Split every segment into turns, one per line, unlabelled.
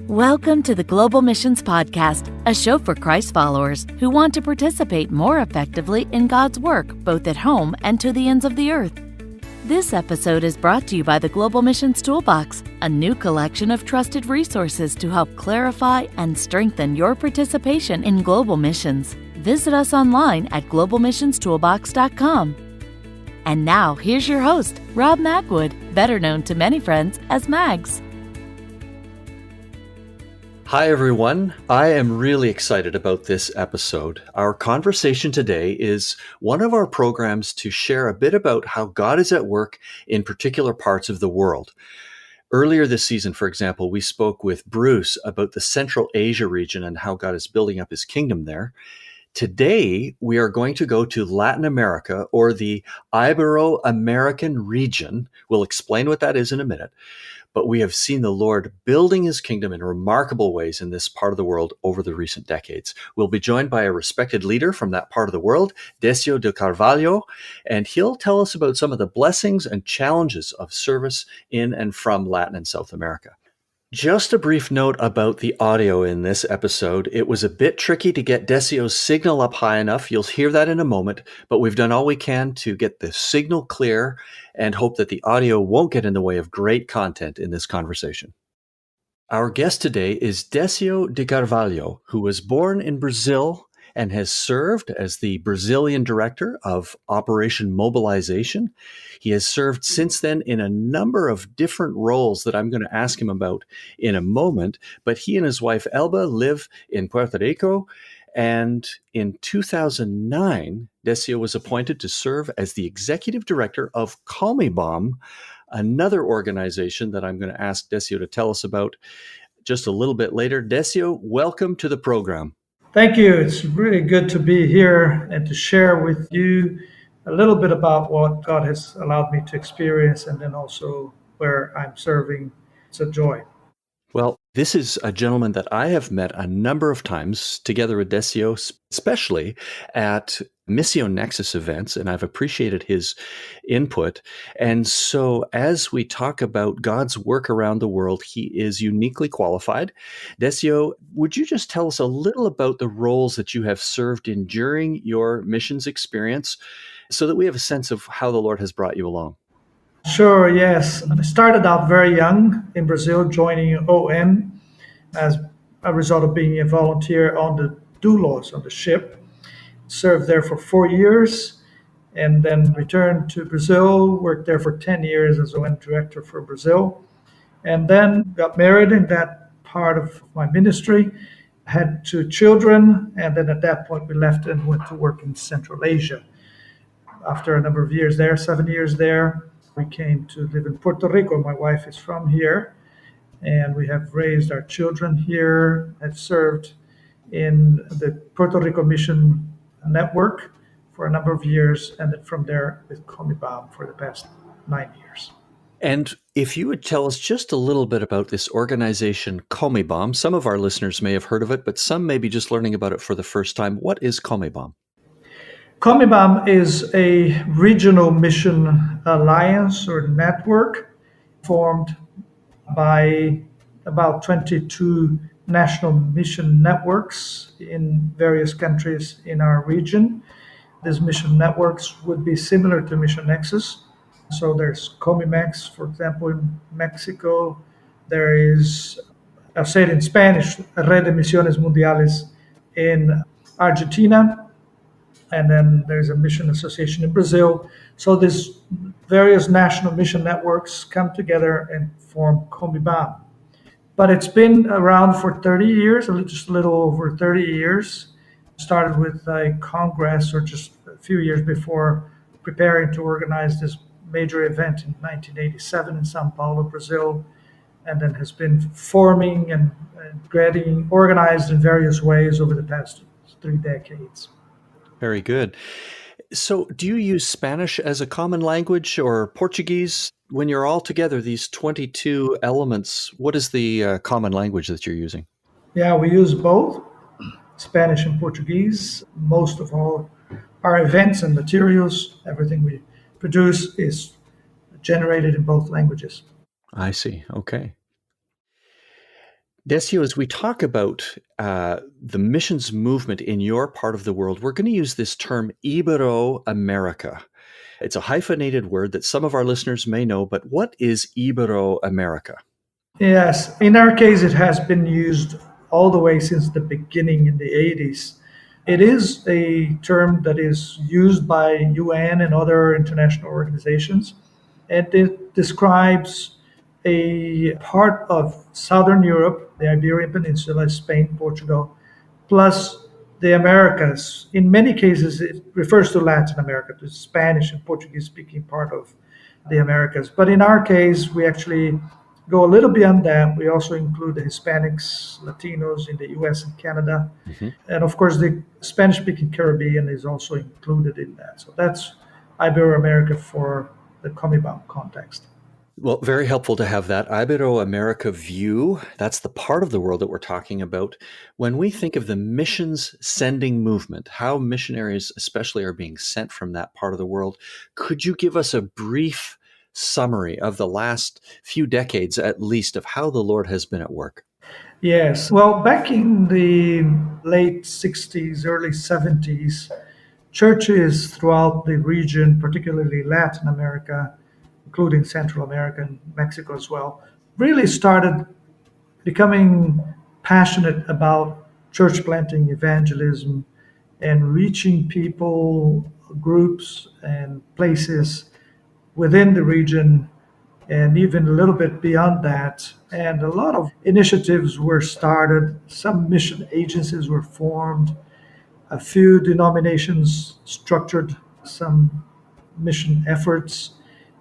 Welcome to the Global Missions Podcast, a show for Christ followers who want to participate more effectively in God's work, both at home and to the ends of the earth. This episode is brought to you by the Global Missions Toolbox, a new collection of trusted resources to help clarify and strengthen your participation in global missions. Visit us online at globalmissionstoolbox.com. And now, here's your host, Rob Magwood, better known to many friends as Mags.
Hi, everyone. I am really excited about this episode. Our conversation today is one of our programs to share a bit about how God is at work in particular parts of the world. Earlier this season, for example, we spoke with Bruce about the Central Asia region and how God is building up his kingdom there. Today, we are going to go to Latin America, or the Ibero-American region. We'll explain what that is in a minute. But we have seen the Lord building his kingdom in remarkable ways in this part of the world over the recent decades. We'll be joined by a respected leader from that part of the world, Decio de Carvalho, and he'll tell us about some of the blessings and challenges of service in and from Latin and South America. Just a brief note about the audio in this episode. It was a bit tricky to get Decio's signal up high enough. You'll hear that in a moment, but we've done all we can to get the signal clear and hope that the audio won't get in the way of great content in this conversation. Our guest today is Decio de Carvalho, who was born in Brazil and has served as the Brazilian director of Operation Mobilization. He has served since then in a number of different roles that I'm going to ask him about in a moment, but he and his wife Elba live in Puerto Rico, and in 2009, Decio was appointed to serve as the executive director of Call Me BOM, another organization that I'm going to ask Decio to tell us about just a little bit later. Decio, welcome to the program.
Thank you. It's really good to be here and to share with you a little bit about what God has allowed me to experience and then also where I'm serving. It's a joy.
Well, this is a gentleman that I have met a number of times together with Decio, especially at Missio Nexus events, and I've appreciated his input. And so as we talk about God's work around the world, he is uniquely qualified. Decio, would you just tell us a little about the roles that you have served in during your missions experience so that we have a sense of how the Lord has brought you along?
Sure, yes. I started out very young in Brazil, joining OM as a result of being a volunteer on the doulos on the ship. Served there for 4 years and then returned to Brazil, worked there for 10 years as OM director for Brazil, and then got married in that part of my ministry, had 2 children, and then at that point we left and went to work in Central Asia. After a number of years there, 7 years there, we came to live in Puerto Rico. My wife is from here, and we have raised our children here, have served in the Puerto Rico Mission Network for a number of years, and then from there with Call Me BOM for the past 9 years.
And if you would tell us just a little bit about this organization, Call Me BOM. Some of our listeners may have heard of it, but some may be just learning about it for the first time. What is Call Me BOM?
Call Me BOM is a regional mission alliance or network formed by about 22 national mission networks in various countries in our region. These mission networks would be similar to Mission Nexus. So there's COMIMEX, for example, in Mexico. There is, I'll say it in Spanish, Red de Misiones Mundiales in Argentina. And then there's a mission association in Brazil. So these various national mission networks come together and form Call Me BOM. But it's been around for 30 years, just a little over 30 years. Started with a congress or just a few years before preparing to organize this major event in 1987 in Sao Paulo, Brazil, and then has been forming and getting organized in various ways over the past 3 decades.
Very good. So do you use Spanish as a common language or Portuguese? When you're all together, these 22 elements, what is the common language that you're using?
Yeah, we use both, Spanish and Portuguese. Most of all our events and materials, everything we produce is generated in both languages.
I see. Okay. Decio, as we talk about the missions movement in your part of the world, we're going to use this term Ibero-America. It's a hyphenated word that some of our listeners may know, but what is Ibero-America?
Yes, in our case, it has been used all the way since the beginning in the 80s. It is a term that is used by UN and other international organizations, and it describes a part of Southern Europe, the Iberian Peninsula, Spain, Portugal, plus the Americas. In many cases, it refers to Latin America, to Spanish and Portuguese speaking part of the Americas. But in our case, we actually go a little beyond that. We also include the Hispanics, Latinos in the US and Canada.
Mhm.
And of course, the Spanish speaking Caribbean is also included in that. So that's Ibero-America for the Call Me BOM context.
Well, very helpful to have that Ibero-America view. That's the part of the world that we're talking about. When we think of the missions sending movement, how missionaries especially are being sent from that part of the world, could you give us a brief summary of the last few decades, at least, of how the Lord has been at work?
Yes. Well, back in the late 60s, early 70s, churches throughout the region, particularly Latin America, including Central America and Mexico as well, really started becoming passionate about church planting, evangelism, and reaching people, groups, and places within the region and even a little bit beyond that. And a lot of initiatives were started, some mission agencies were formed, a few denominations structured some mission efforts.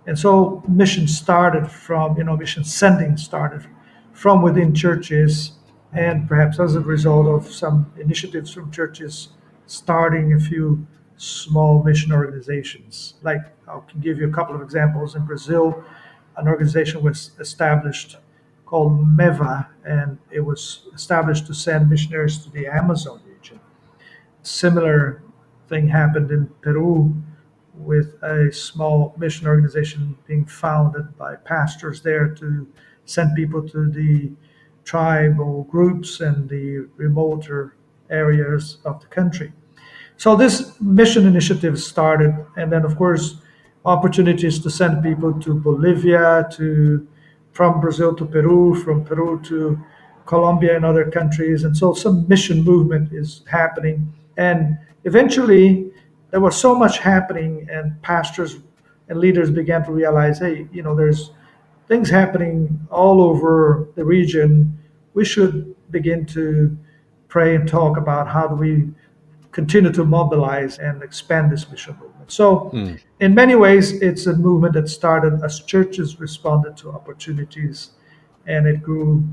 And so mission started from, mission sending started from within churches, and perhaps as a result of some initiatives from churches starting a few small mission organizations. Like, I can give you a couple of examples. In Brazil, an organization was established called MEVA, and it was established to send missionaries to the Amazon region. Similar thing happened in Peru with a small mission organization being founded by pastors there to send people to the tribal groups and the remoter areas of the country. So this mission initiative started, and then of course opportunities to send people to Bolivia, to from Brazil to Peru, from Peru to Colombia and other countries, and so some mission movement is happening. And eventually, there was so much happening, and pastors and leaders began to realize, hey, there's things happening all over the region. We should begin to pray and talk about how do we continue to mobilize and expand this mission movement. So, in many ways, it's a movement that started as churches responded to opportunities, and it grew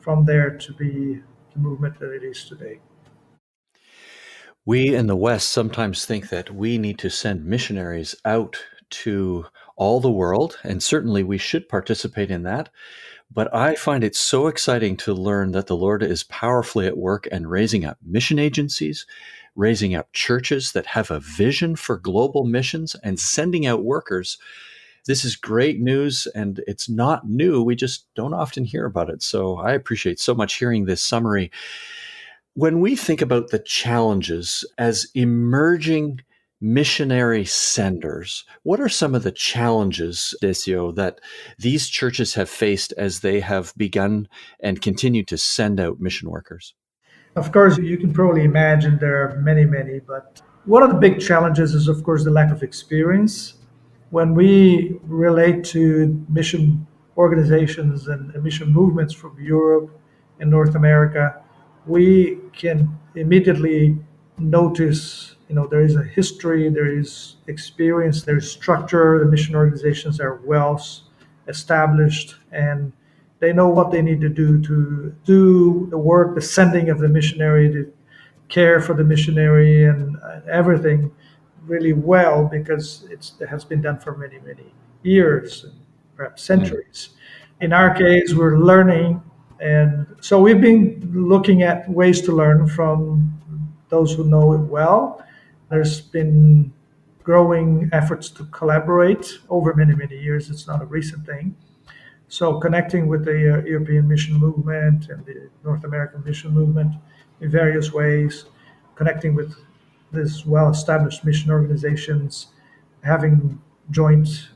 from there to be the movement that it is today.
We in the West sometimes think that we need to send missionaries out to all the world, and certainly we should participate in that. But I find it so exciting to learn that the Lord is powerfully at work and raising up mission agencies, raising up churches that have a vision for global missions and sending out workers. This is great news, and it's not new. We just don't often hear about it. So I appreciate so much hearing this summary. When we think about the challenges as emerging missionary senders, what are some of the challenges, Decio, that these churches have faced as they have begun and continue to send out mission workers?
Of course, you can probably imagine there are many, many, but one of the big challenges is, of course, the lack of experience. When we relate to mission organizations and mission movements from Europe and North America, we can immediately notice, there is a history, there is experience, there's structure. The mission organizations are well established, and they know what they need to do the work, the sending of the missionary, to care for the missionary, and everything really well, because it has been done for many, many years, and perhaps centuries. In our case, we're learning, and so we've been looking at ways to learn from those who know it well. There's been growing efforts to collaborate over many, many years. It's not a recent thing. So connecting with the European mission movement and the North American mission movement in various ways, connecting with these well-established mission organizations, having joint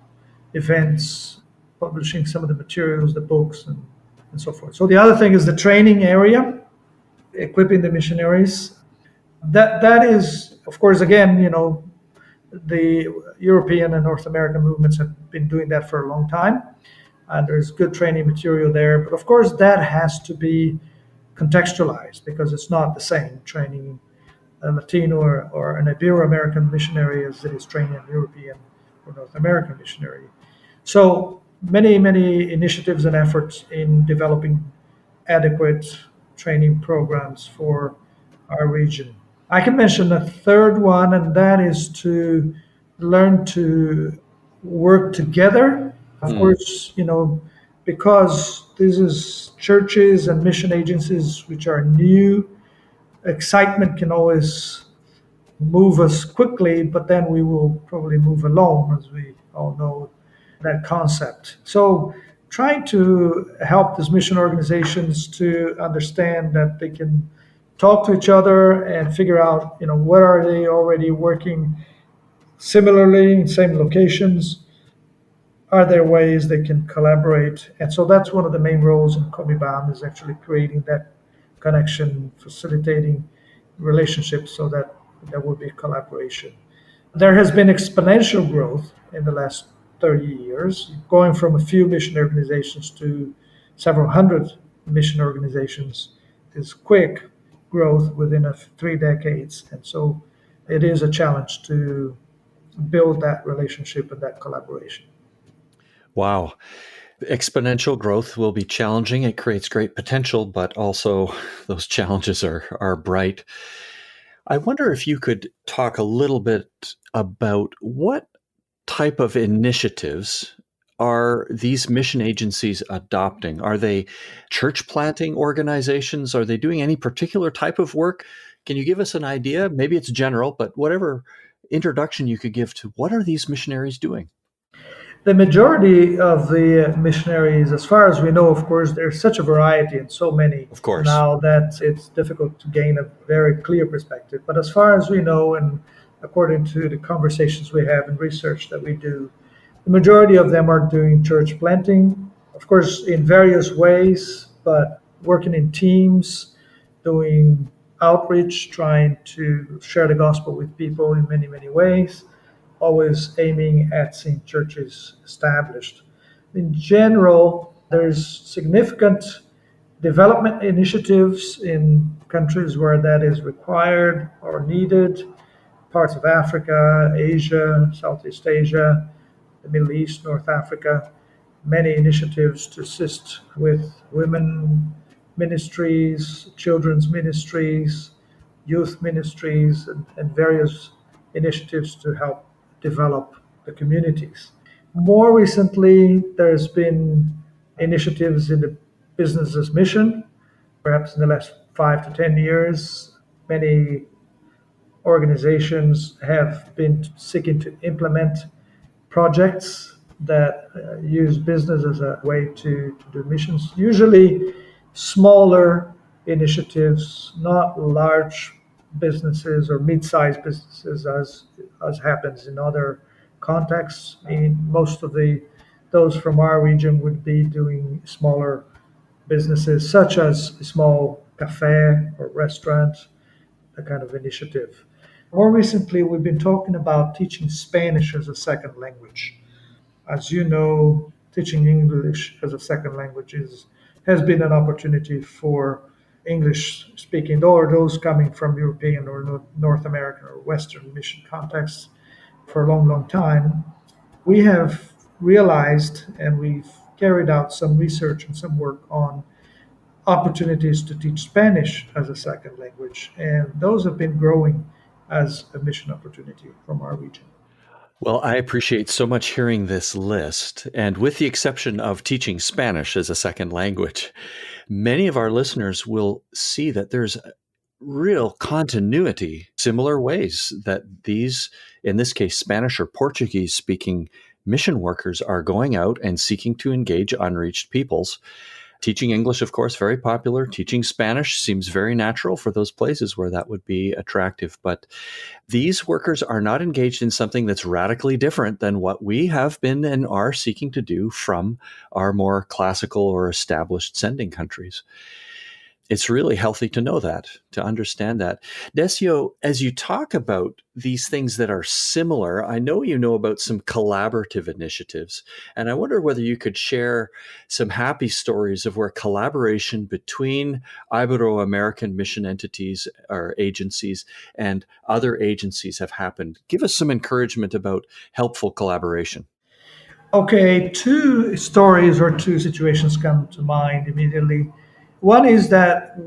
events, publishing some of the materials, the books, and so forth. So the other thing is the training area, equipping the missionaries. That is, of course, again, the European and North American movements have been doing that for a long time, and there's good training material there. But of course, that has to be contextualized because it's not the same training a Latino or an Ibero-American missionary as it is training a European or North American missionary. So many initiatives and efforts in developing adequate training programs for our region. I can mention a third one, and that is to learn to work together. Of course, because this is churches and mission agencies which are new, excitement can always move us quickly, but then we will probably move alone, as we all know that concept. So trying to help these mission organizations to understand that they can talk to each other and figure out, what are they already working similarly in same locations? Are there ways they can collaborate? And so that's one of the main roles in Call Me BOM is actually creating that connection, facilitating relationships so that there will be collaboration. There has been exponential growth in the last 30 years, going from a few mission organizations to several hundred mission organizations is quick growth within 3 decades. And so it is a challenge to build that relationship and that collaboration.
Wow. Exponential growth will be challenging. It creates great potential, but also those challenges are bright. I wonder if you could talk a little bit about what type of initiatives are these mission agencies adopting? Are they church planting organizations? Are they doing any particular type of work? Can you give us an idea? Maybe it's general, but whatever introduction you could give to what are these missionaries doing?
The majority of the missionaries, as far as we know, of course, there's such a variety and so many
Of course.
now that it's difficult to gain a very clear perspective. But as far as we know, and according to the conversations we have and research that we do, the majority of them are doing church planting, of course, in various ways, but working in teams, doing outreach, trying to share the gospel with people in many ways, always aiming at seeing churches established. In general, there's significant development initiatives in countries where that is required or needed, parts of Africa, Asia, Southeast Asia, the Middle East, North Africa, many initiatives to assist with women ministries, children's ministries, youth ministries, and various initiatives to help develop the communities. More recently, there's been initiatives in the business as mission. Perhaps in the last 5 to 10 years, many organizations have been seeking to implement projects that use business as a way to do missions. Usually smaller initiatives, not large businesses or mid-sized businesses as happens in other contexts. Most of those from our region would be doing smaller businesses such as a small cafe or restaurant, that kind of initiative. More recently, we've been talking about teaching Spanish as a second language. As you know, teaching English as a second language has been an opportunity for English speaking, or those coming from European or North American or Western mission contexts for a long time. We have realized and we've carried out some research and some work on opportunities to teach Spanish as a second language, and those have been growing as a mission opportunity from our region.
Well, I appreciate so much hearing this list. And with the exception of teaching Spanish as a second language, many of our listeners will see that there's real continuity, similar ways that these, in this case, Spanish or Portuguese speaking mission workers are going out and seeking to engage unreached peoples. Teaching English, of course, very popular. Teaching Spanish seems very natural for those places where that would be attractive. But these workers are not engaged in something that's radically different than what we have been and are seeking to do from our more classical or established sending countries. It's really healthy to know that, to understand that. Decio, as you talk about these things that are similar, I know you know about some collaborative initiatives, and I wonder whether you could share some happy stories of where collaboration between Ibero-American mission entities or agencies and other agencies have happened. Give us some encouragement about helpful collaboration.
Okay, two stories or two situations come to mind immediately. One is that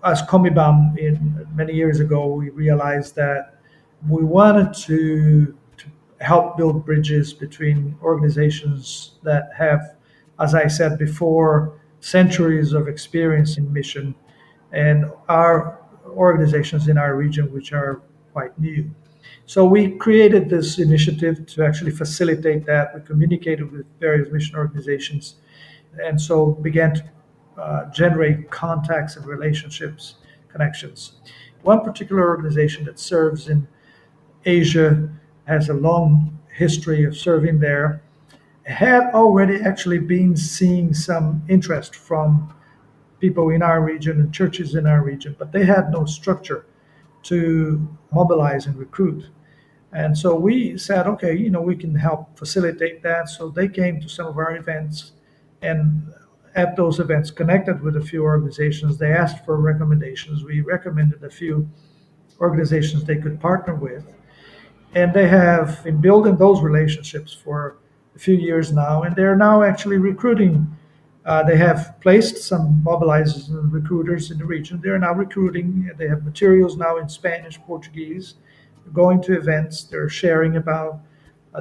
as Call Me BOM many years ago, we realized that we wanted to help build bridges between organizations that have, as I said before, centuries of experience in mission and our organizations in our region, which are quite new. So we created this initiative to actually facilitate that. We communicated with various mission organizations and so began to generate contacts and relationships, connections. One particular organization that serves in Asia, has a long history of serving there, had already actually been seeing some interest from people in our region and churches in our region, but they had no structure to mobilize and recruit. And so we said, okay, we can help facilitate that. So they came to some of our events, and at those events connected with a few organizations. They asked for recommendations. We recommended a few organizations they could partner with. And they have been building those relationships for a few years now, and they're now actually recruiting. They have placed some mobilizers and recruiters in the region. They're now recruiting. They have materials now in Spanish, Portuguese, going to events. They're sharing about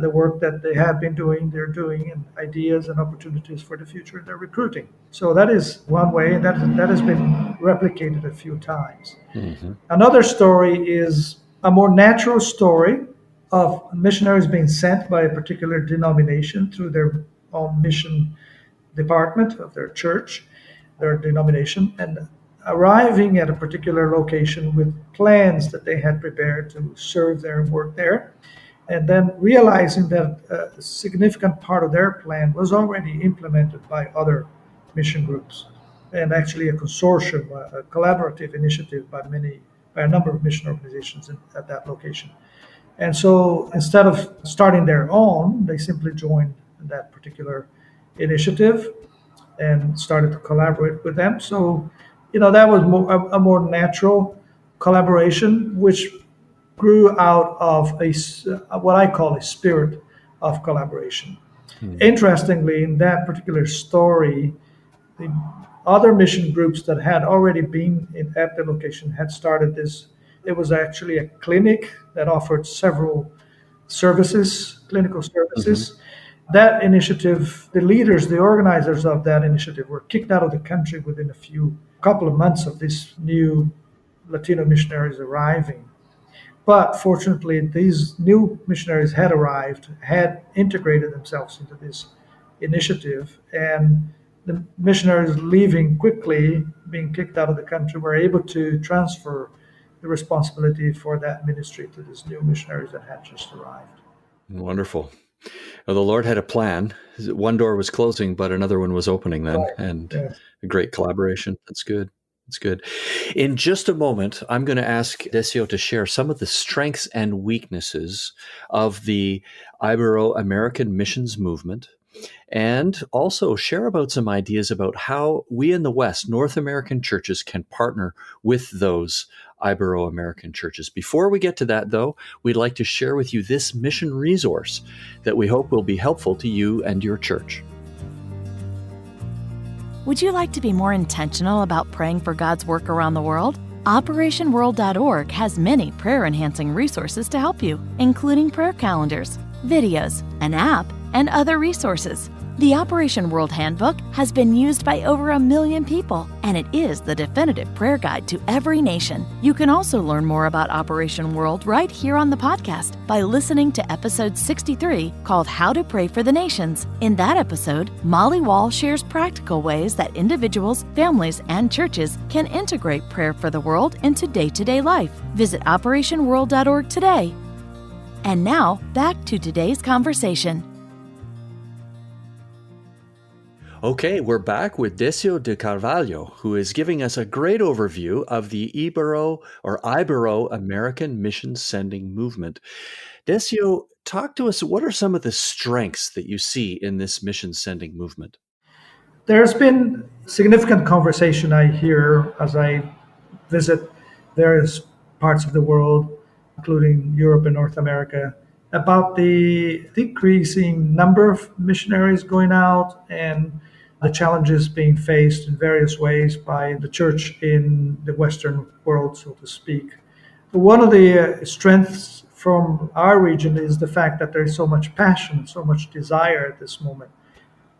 the work that they have been doing, they're doing, and ideas and opportunities for the future. They're recruiting. So that is one way, and that has been replicated a few times. Mm-hmm. Another story is a more natural story of missionaries being sent by a particular denomination through their own mission department of their church, their denomination, and arriving at a particular location with plans that they had prepared to serve there and work there. And then realizing that a significant part of their plan was already implemented by other mission groups, and actually a consortium, a collaborative initiative by a number of mission organizations at that location. And so instead of starting their own, they simply joined that particular initiative and started to collaborate with them. So, that was a more natural collaboration, which grew out of what I call a spirit of collaboration. Interestingly, in that particular story, the other mission groups that had already been at the location had started this. It was actually a clinic that offered several services, clinical services. Mm-hmm. That initiative, the leaders, the organizers of that initiative were kicked out of the country within a couple of months of these new Latino missionaries arriving. But fortunately, these new missionaries had arrived, had integrated themselves into this initiative, and the missionaries leaving quickly, being kicked out of the country, were able to transfer the responsibility for that ministry to these new missionaries that had just arrived.
Wonderful. Well, the Lord had a plan. One door was closing, but another one was opening then, right. And yes. A great collaboration. That's good. That's good. In just a moment, I'm going to ask Decio to share some of the strengths and weaknesses of the Ibero-American missions movement, and also share about some ideas about how we in the West, North American churches, can partner with those Ibero-American churches. Before we get to that, though, we'd like to share with you this mission resource that we hope will be helpful to you and your church.
Would you like to be more intentional about praying for God's work around the world? OperationWorld.org has many prayer-enhancing resources to help you, including prayer calendars, videos, an app, and other resources. The Operation World Handbook has been used by over 1 million people, and it is the definitive prayer guide to every nation. You can also learn more about Operation World right here on the podcast by listening to episode 63 called How to Pray for the Nations. In that episode, Molly Wall shares practical ways that individuals, families, and churches can integrate prayer for the world into day-to-day life. Visit operationworld.org today. And now, back to today's conversation.
Okay, we're back with Decio de Carvalho, who is giving us a great overview of the Ibero-American mission sending movement. Decio, talk to us. What are some of the strengths that you see in this mission sending movement?
There's been significant conversation I hear as I visit various parts of the world, including Europe and North America, about the decreasing number of missionaries going out and the challenges being faced in various ways by the church in the Western world, so to speak. One of the strengths from our region is the fact that there's so much passion, so much desire at this moment.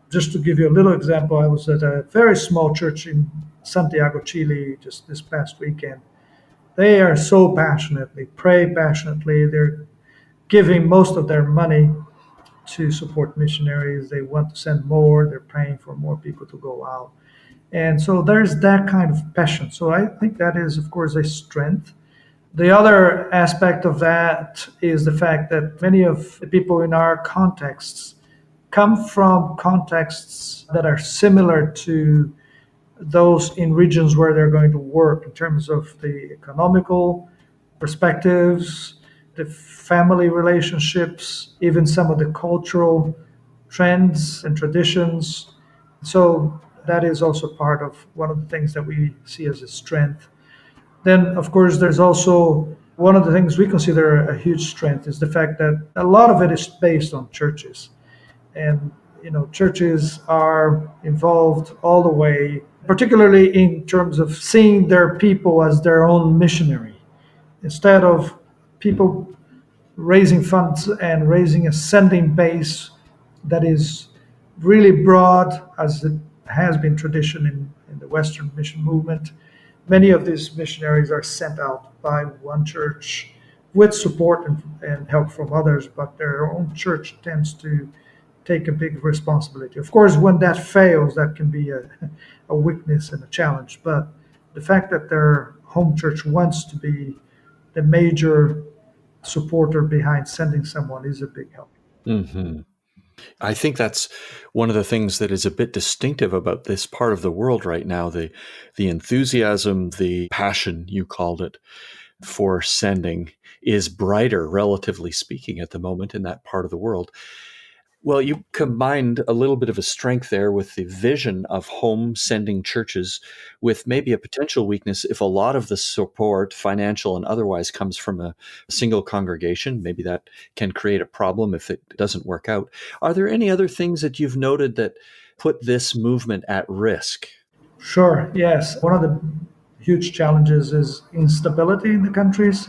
Just to give you a little example, I was at a very small church in Santiago, Chile, just this past weekend. They are so passionate, they pray passionately, they're giving most of their money to support missionaries. They want to send more. They're praying for more people to go out. And so there's that kind of passion. So I think that is, of course, a strength. The other aspect of that is the fact that many of the people in our contexts come from contexts that are similar to those in regions where they're going to work in terms of the economical perspectives, the family relationships, even some of the cultural trends and traditions. So that is also part of one of the things that we see as a strength. Then, of course, there's also one of the things we consider a huge strength is the fact that a lot of it is based on churches. And, churches are involved all the way, particularly in terms of seeing their people as their own missionary. Instead of people raising funds and raising a sending base that is really broad, as it has been tradition in the Western mission movement. Many of these missionaries are sent out by one church with support and help from others, but their own church tends to take a big responsibility. Of course, when that fails, that can be a weakness and a challenge, but the fact that their home church wants to be the major supporter behind sending someone is a big help.
Mm-hmm. I think that's one of the things that is a bit distinctive about this part of the world right now, the enthusiasm, the passion, you called it, for sending is brighter, relatively speaking, at the moment in that part of the world. Well, you combined a little bit of a strength there with the vision of home sending churches with maybe a potential weakness if a lot of the support, financial and otherwise, comes from a single congregation. Maybe that can create a problem if it doesn't work out. Are there any other things that you've noted that put this movement at risk?
Sure, yes. One of the huge challenges is instability in the countries.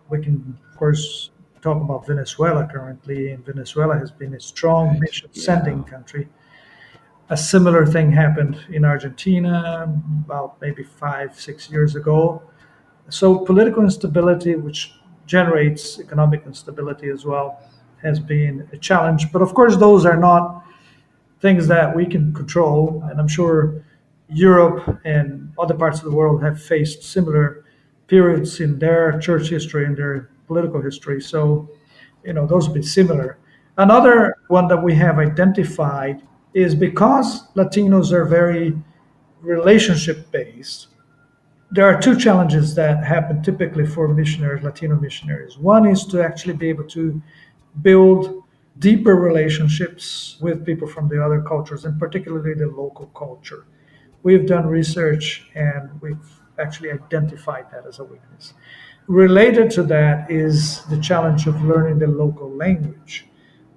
We can, of course, talk about Venezuela currently, and Venezuela has been a strong mission sending country. A similar thing happened in Argentina about maybe 5-6 years ago. So political instability, which generates economic instability as well, has been a challenge. But of course, those are not things that we can control. And I'm sure Europe and other parts of the world have faced similar periods in their church history and their political history. So, those have been similar. Another one that we have identified is because Latinos are very relationship based, there are two challenges that happen typically for missionaries, Latino missionaries. One is to actually be able to build deeper relationships with people from the other cultures, and particularly the local culture. We've done research and we've actually identified that as a weakness. Related to that is the challenge of learning the local language.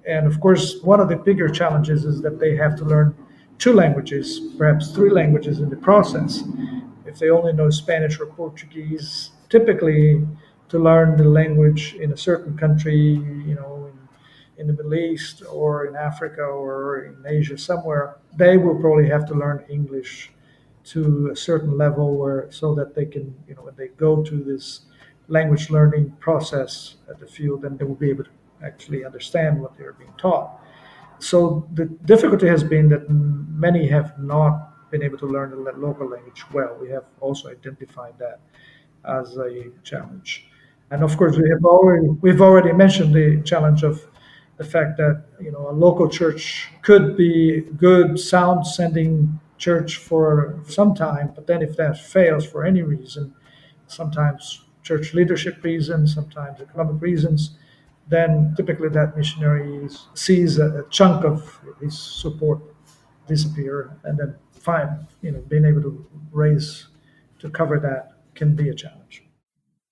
And of course, one of the bigger challenges is that they have to learn 2 languages, perhaps 3 languages in the process. If they only know Spanish or Portuguese, typically to learn the language in a certain country, in in the Middle East or in Africa or in Asia somewhere, they will probably have to learn English to a certain level where so that they can, when they go to this language learning process at the field, then they will be able to actually understand what they're being taught. So the difficulty has been that many have not been able to learn the local language well. We have also identified that as a challenge. And of course, we've already mentioned the challenge of the fact that a local church could be good, sound sending church for some time, but then if that fails for any reason, sometimes church leadership reasons, sometimes economic reasons, then typically that missionary sees a chunk of his support disappear, and then being able to raise to cover that can be a challenge.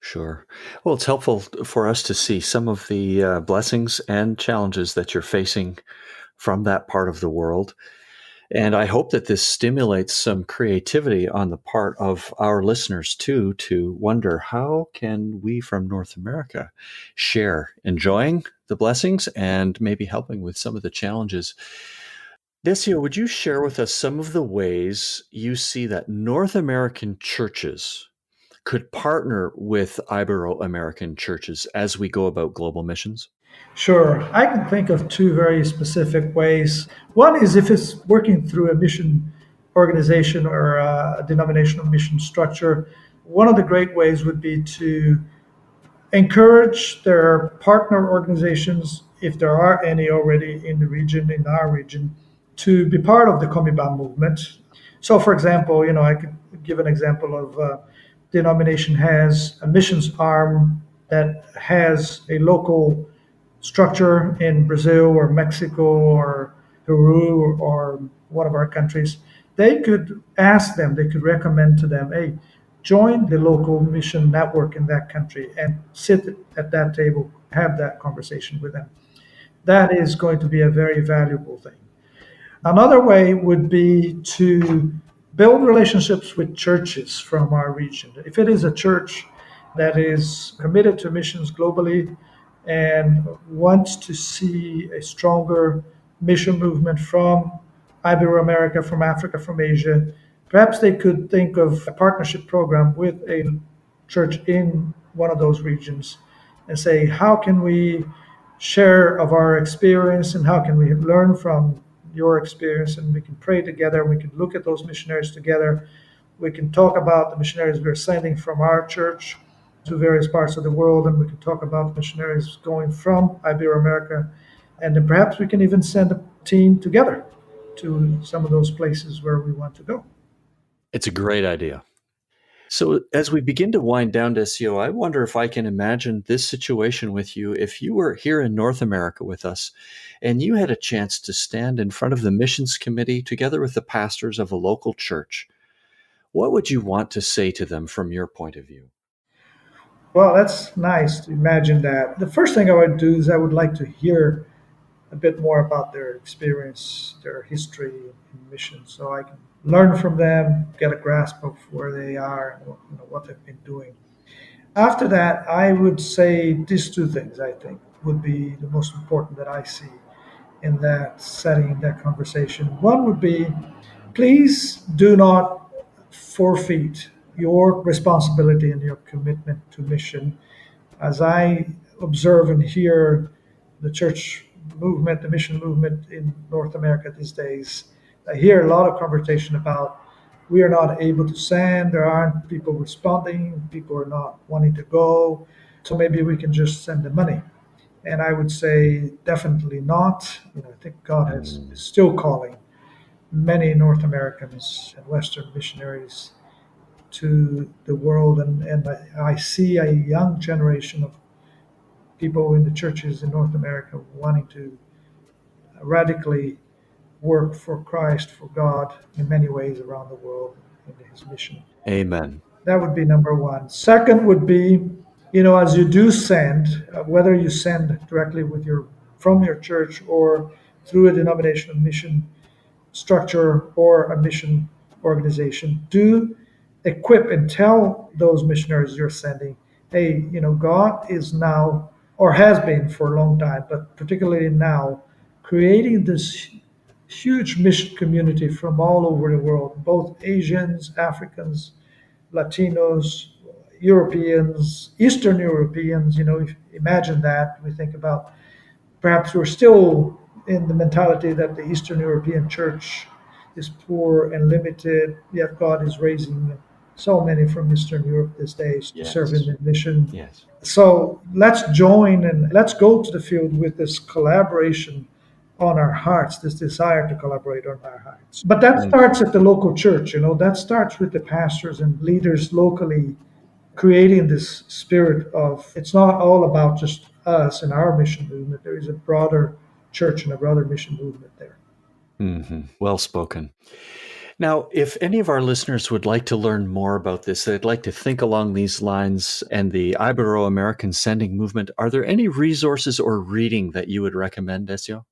Sure. Well, it's helpful for us to see some of the blessings and challenges that you're facing from that part of the world. And I hope that this stimulates some creativity on the part of our listeners too, to wonder how can we from North America share enjoying the blessings and maybe helping with some of the challenges. Decio, would you share with us some of the ways you see that North American churches could partner with Ibero-American churches as we go about global missions?
Sure. I can think of two very specific ways. One is if it's working through a mission organization or a denominational mission structure, one of the great ways would be to encourage their partner organizations, if there are any already in the region, in our region, to be part of the Call Me BOM movement. So, for example, I could give an example of denomination has a missions arm that has a local structure in Brazil or Mexico or Peru or one of our countries. They could recommend to them, hey, join the local mission network in that country and sit at that table, have that conversation with them. That is going to be a very valuable thing. Another way would be to build relationships with churches from our region. If it is a church that is committed to missions globally and wants to see a stronger mission movement from Ibero-America, from Africa, from Asia, perhaps they could think of a partnership program with a church in one of those regions and say, how can we share of our experience and how can we learn from your experience, and we can pray together, we can look at those missionaries together, we can talk about the missionaries we're sending from our church to various parts of the world, and we can talk about missionaries going from Ibero-America, and then perhaps we can even send a team together to some of those places where we want to go.
It's a great idea. So as we begin to wind down, Decio, I wonder if I can imagine this situation with you if you were here in North America with us and you had a chance to stand in front of the missions committee together with the pastors of a local church. What would you want to say to them from your point of view?
Well, that's nice to imagine that. The first thing I would do is I would like to hear a bit more about their experience, their history in mission, so I can learn from them, get a grasp of where they are and what they've been doing. After that, I would say these two things, I think, would be the most important that I see in that setting, in that conversation. One would be, please do not forfeit your responsibility and your commitment to mission. As I observe and hear the church movement, the mission movement in North America these days, I hear a lot of conversation about we are not able to send, there aren't people responding, people are not wanting to go, so maybe we can just send the money. And I would say definitely not. I think God is still calling many North Americans and Western missionaries to the world, and I see a young generation of people in the churches in North America wanting to radically work for Christ, for God, in many ways around the world in His mission.
Amen.
That would be number one. Second would be, as you do send, whether you send directly from your church or through a denominational mission structure or a mission organization, do equip and tell those missionaries you're sending, hey, God is now or has been for a long time, but particularly now, creating this huge mission community from all over the world, both Asians, Africans, Latinos, Europeans, Eastern Europeans. If imagine that. We think about perhaps we're still in the mentality that the Eastern European church is poor and limited, yet God is raising so many from Eastern Europe these days to serve in
Yes.
the mission.
Yes.
So let's join and let's go to the field with this collaboration on our hearts, this desire to collaborate on our hearts. But that starts at the local church, that starts with the pastors and leaders locally creating this spirit of it's not all about just us and our mission movement. There is a broader church and a broader mission movement there.
Mm-hmm. Well spoken. Now, if any of our listeners would like to learn more about this, they'd like to think along these lines and the Ibero-American sending movement, are there any resources or reading that you would recommend, Decio?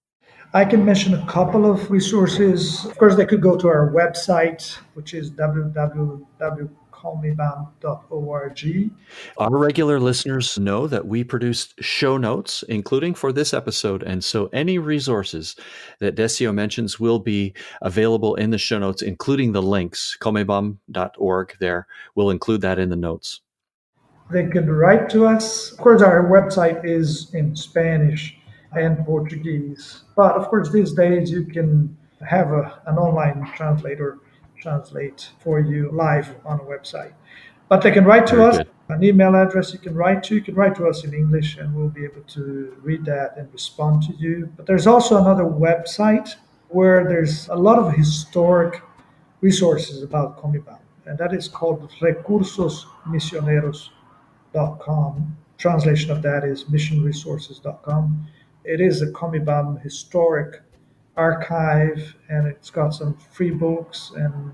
I can mention a couple of resources. Of course, they could go to our website, which is www.callmebom.org.
Our regular listeners know that we produced show notes, including for this episode. And so any resources that Decio mentions will be available in the show notes, including the links, callmebom.org there. We'll include that in the notes.
They could write to us. Of course, our website is in Spanish and Portuguese. But of course, these days you can have an online translator translate for you live on a website. But they can write to
Very
us,
good.
an email address you can write to. You can write to us in English and we'll be able to read that and respond to you. But there's also another website where there's a lot of historic resources about Call Me BOM, and that is called recursosmisioneros.com. Translation of that is missionresources.com. It is a Call Me BOM historic archive, and it's got some free books and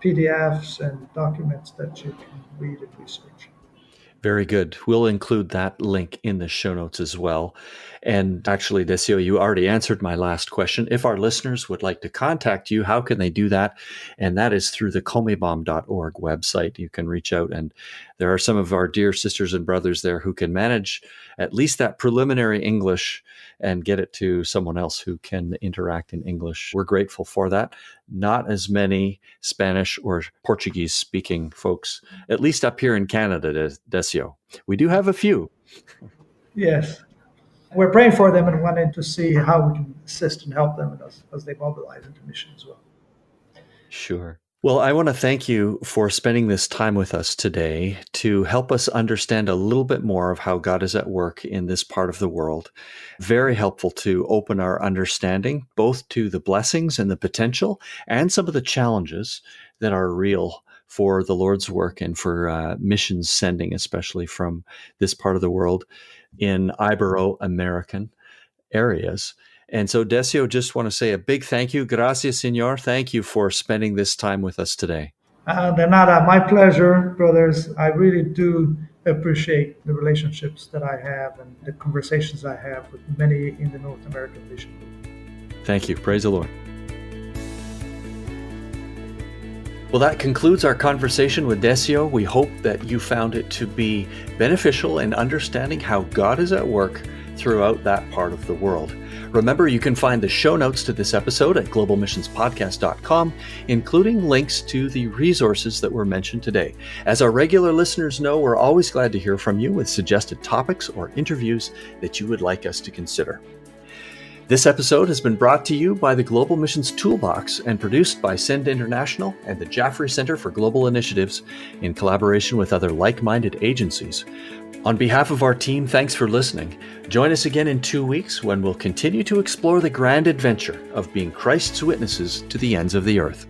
PDFs and documents that you can read and research.
Very good. We'll include that link in the show notes as well. And actually, Decio, you already answered my last question. If our listeners would like to contact you, how can they do that? And that is through the callmebom.org website. You can reach out, and there are some of our dear sisters and brothers there who can manage at least that preliminary English and get it to someone else who can interact in English. We're grateful for that. Not as many Spanish or Portuguese speaking folks, at least up here in Canada, Decio. We do have a few.
Yes. We're praying for them and wanting to see how we can assist and help them as they mobilize into mission as well.
Sure. Well, I want to thank you for spending this time with us today to help us understand a little bit more of how God is at work in this part of the world. Very helpful to open our understanding, both to the blessings and the potential and some of the challenges that are real for the Lord's work and for missions sending, especially from this part of the world in Ibero-American areas. And so, Decio, just want to say a big thank you. Gracias, Señor. Thank you for spending this time with us today.
De nada, my pleasure, brothers. I really do appreciate the relationships that I have and the conversations I have with many in the North American mission.
Thank you. Praise the Lord. Well, that concludes our conversation with Decio. We hope that you found it to be beneficial in understanding how God is at work throughout that part of the world. Remember, you can find the show notes to this episode at globalmissionspodcast.com, including links to the resources that were mentioned today. As our regular listeners know, we're always glad to hear from you with suggested topics or interviews that you would like us to consider. This episode has been brought to you by the Global Missions Toolbox and produced by Send International and the Jaffrey Center for Global Initiatives in collaboration with other like-minded agencies. On behalf of our team, thanks for listening. Join us again in 2 weeks when we'll continue to explore the grand adventure of being Christ's witnesses to the ends of the earth.